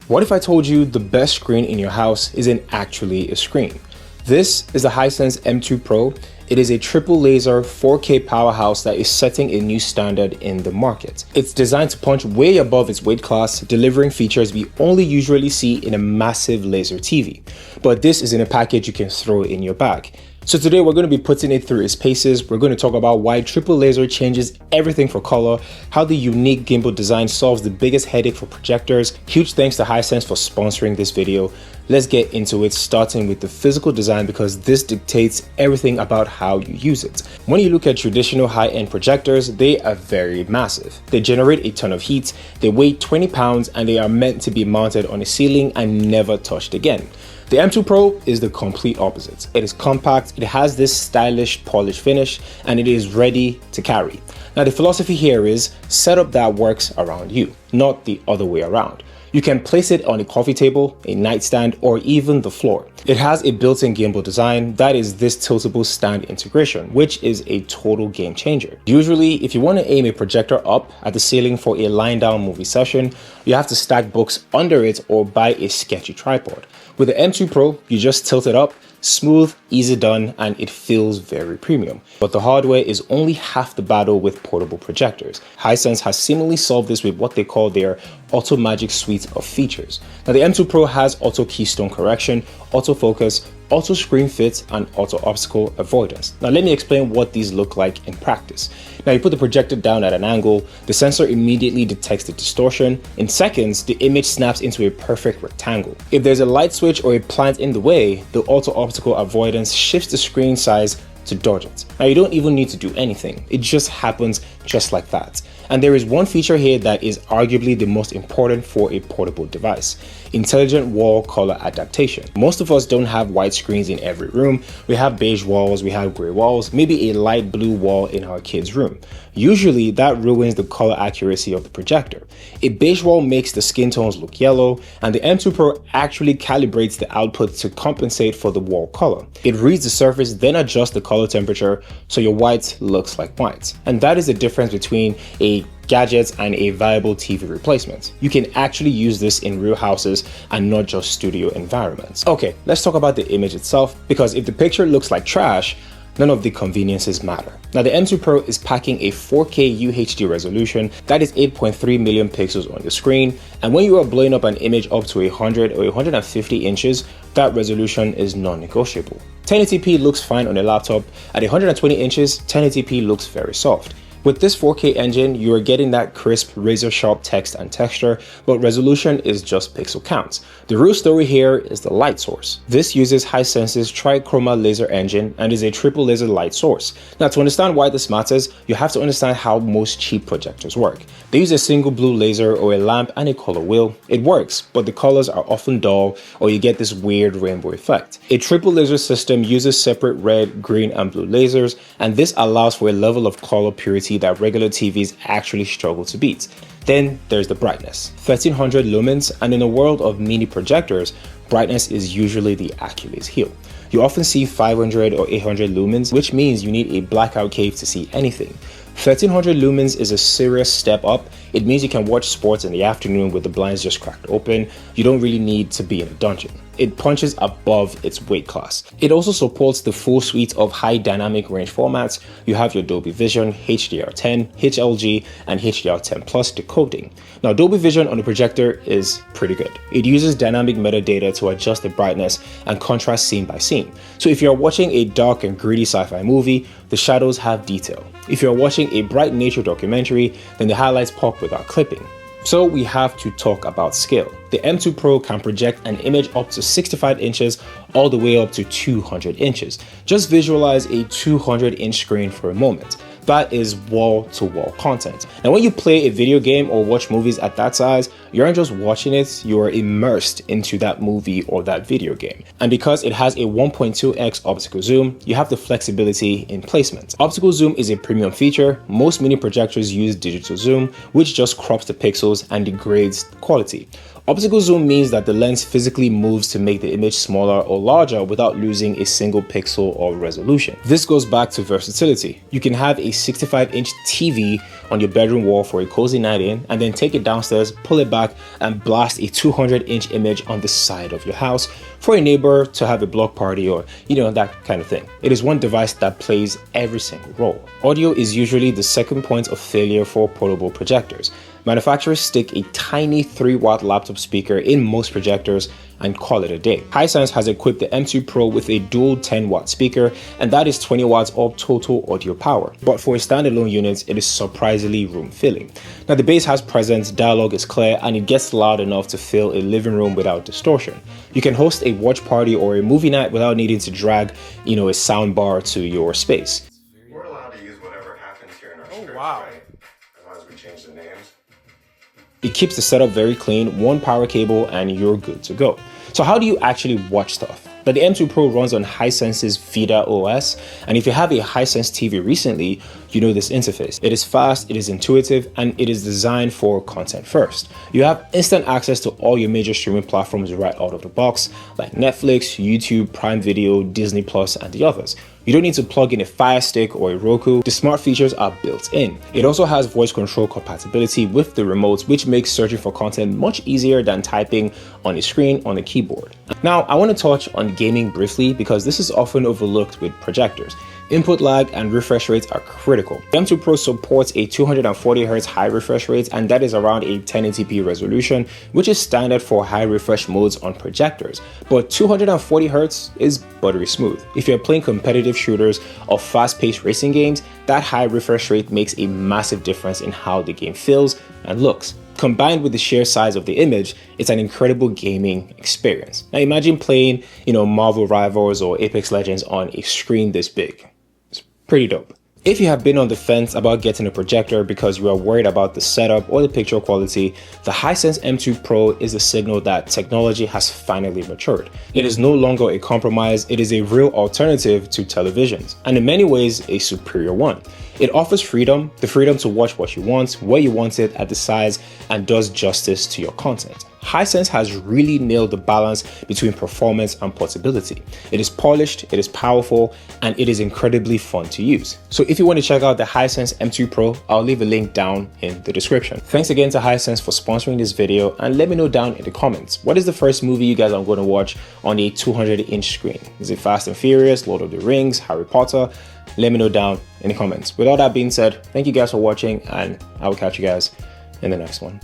What if I told you the best screen in your house isn't actually a screen? This is the Hisense M2 Pro. It is a triple laser 4K powerhouse that is setting a new standard in the market. It's designed to punch way above its weight class, delivering features we only usually see in a massive laser TV. But this is in a package you can throw in your bag. So today we're going to be putting it through its paces. We're going to talk about why triple laser changes everything for color, how the unique gimbal design solves the biggest headache for projectors. Huge thanks to Hisense for sponsoring this video. Let's get into it, starting with the physical design, because this dictates everything about how you use it. When you look at traditional high-end projectors, they are very massive. They generate a ton of heat, they weigh 20 pounds, and they are meant to be mounted on a ceiling and never touched again. The M2 Pro is the complete opposite. It is compact, it has this stylish polished finish, and it is ready to carry. Now the philosophy here is setup that works around you, not the other way around. You can place it on a coffee table, a nightstand, or even the floor. It has a built-in gimbal design that is this tiltable stand integration, which is a total game changer. Usually, if you want to aim a projector up at the ceiling for a lying-down movie session, you have to stack books under it or buy a sketchy tripod. With the M2 Pro, you just tilt it up, smooth, easy done, and it feels very premium. But the hardware is only half the battle with portable projectors. Hisense has seemingly solved this with what they call their Auto Magic suite of features. Now the M2 Pro has auto keystone correction, autofocus, auto screen fit, and auto optical avoidance. Now let me explain what these look like in practice. Now you put the projector down at an angle, the sensor immediately detects the distortion. In seconds, the image snaps into a perfect rectangle. If there's a light switch or a plant in the way, the auto optical avoidance shifts the screen size to dodge it. Now you don't even need to do anything. It just happens just like that. And there is one feature here that is arguably the most important for a portable device: intelligent wall color adaptation. Most of us don't have white screens in every room. We have beige walls, we have gray walls, maybe a light blue wall in our kid's room. Usually that ruins the color accuracy of the projector. A beige wall makes the skin tones look yellow, and the M2 Pro actually calibrates the output to compensate for the wall color. It reads the surface, then adjusts the color temperature so your white looks like white. And that is the difference between a gadget and a viable TV replacement. You can actually use this in real houses and not just studio environments. Okay, let's talk about the image itself, because if the picture looks like trash, none of the conveniences matter. Now the M2 Pro is packing a 4K UHD resolution that is 8.3 million pixels on the screen, and when you are blowing up an image up to 100 or 150 inches, that resolution is non-negotiable. 1080p looks fine on a laptop. At 120 inches, 1080p looks very soft. With this 4K engine, you are getting that crisp, razor-sharp text and texture, but resolution is just pixel count. The real story here is the light source. This uses Hisense's trichroma laser engine and is a triple laser light source. Now, to understand why this matters, you have to understand how most cheap projectors work. They use a single blue laser or a lamp and a color wheel. It works, but the colors are often dull, or you get this weird rainbow effect. A triple laser system uses separate red, green, and blue lasers, and this allows for a level of color purity that regular TVs actually struggle to beat. Then there's the brightness. 1300 lumens, and in a world of mini projectors, brightness is usually the Achilles heel. You often see 500 or 800 lumens, which means you need a blackout cave to see anything. 1300 lumens is a serious step up. It means you can watch sports in the afternoon with the blinds just cracked open. You don't really need to be in a dungeon. It punches above its weight class. It also supports the full suite of high dynamic range formats. You have your Dolby Vision HDR10, HLG, and HDR10 Plus decoding. Now, Dolby Vision on the projector is pretty good. It uses dynamic metadata to adjust the brightness and contrast scene by scene. So if you're watching a dark and gritty sci-fi movie, the shadows have detail. If you're watching a bright nature documentary, then the highlights pop without clipping. So we have to talk about scale. The M2 Pro can project an image up to 65 inches all the way up to 200 inches. Just visualize a 200-inch screen for a moment. That is wall-to-wall content. Now, when you play a video game or watch movies at that size, you aren't just watching it, you are immersed into that movie or that video game. And because it has a 1.2x optical zoom, you have the flexibility in placement. Optical zoom is a premium feature. Most mini projectors use digital zoom, which just crops the pixels and degrades the quality. Optical zoom means that the lens physically moves to make the image smaller or larger without losing a single pixel or resolution. This goes back to versatility. You can have a 65-inch TV on your bedroom wall for a cozy night in, and then take it downstairs, pull it back, and blast a 200-inch image on the side of your house for a neighbor to have a block party, or that kind of thing. It is one device that plays every single role. Audio is usually the second point of failure for portable projectors. Manufacturers stick a tiny 3-watt laptop speaker in most projectors and call it a day. Hisense has equipped the M2 Pro with a dual 10-watt speaker, and that is 20 watts of total audio power. But for a standalone unit, it is surprisingly room-filling. Now, the bass has presence, dialogue is clear, and it gets loud enough to fill a living room without distortion. You can host a watch party or a movie night without needing to drag, a sound bar to your space. We're allowed to use whatever happens here in our scripts, wow. right? As long as we change the names. It keeps the setup very clean, one power cable, and you're good to go. So how do you actually watch stuff? But the M2 Pro runs on Hisense's Vida OS, and if you have a Hisense TV recently, you know this interface. It is fast, it is intuitive, and it is designed for content first. You have instant access to all your major streaming platforms right out of the box, like Netflix, YouTube, Prime Video, Disney Plus, and the others. You don't need to plug in a Fire Stick or a Roku. The smart features are built in. It also has voice control compatibility with the remote, which makes searching for content much easier than typing on a screen on a keyboard. Now, I want to touch on gaming briefly because this is often overlooked with projectors. Input lag and refresh rates are critical. The M2 Pro supports a 240Hz high refresh rate, and that is around a 1080p resolution, which is standard for high refresh modes on projectors. But 240Hz is buttery smooth. If you're playing competitive shooters or fast-paced racing games, that high refresh rate makes a massive difference in how the game feels and looks. Combined with the sheer size of the image, it's an incredible gaming experience. Now imagine playing, Marvel Rivals or Apex Legends on a screen this big. It's pretty dope. If you have been on the fence about getting a projector because you are worried about the setup or the picture quality, the Hisense M2 Pro is a signal that technology has finally matured. It is no longer a compromise, it is a real alternative to televisions, and in many ways, a superior one. It offers freedom, the freedom to watch what you want, where you want it, at the size, and does justice to your content. Hisense has really nailed the balance between performance and portability. It is polished, it is powerful, and it is incredibly fun to use. So if you want to check out the Hisense M2 Pro, I'll leave a link down in the description. Thanks again to Hisense for sponsoring this video, and let me know down in the comments, what is the first movie you guys are going to watch on a 200-inch screen? Is it Fast and Furious, Lord of the Rings, Harry Potter? Let me know down in the comments. With all that being said, thank you guys for watching, and I will catch you guys in the next one.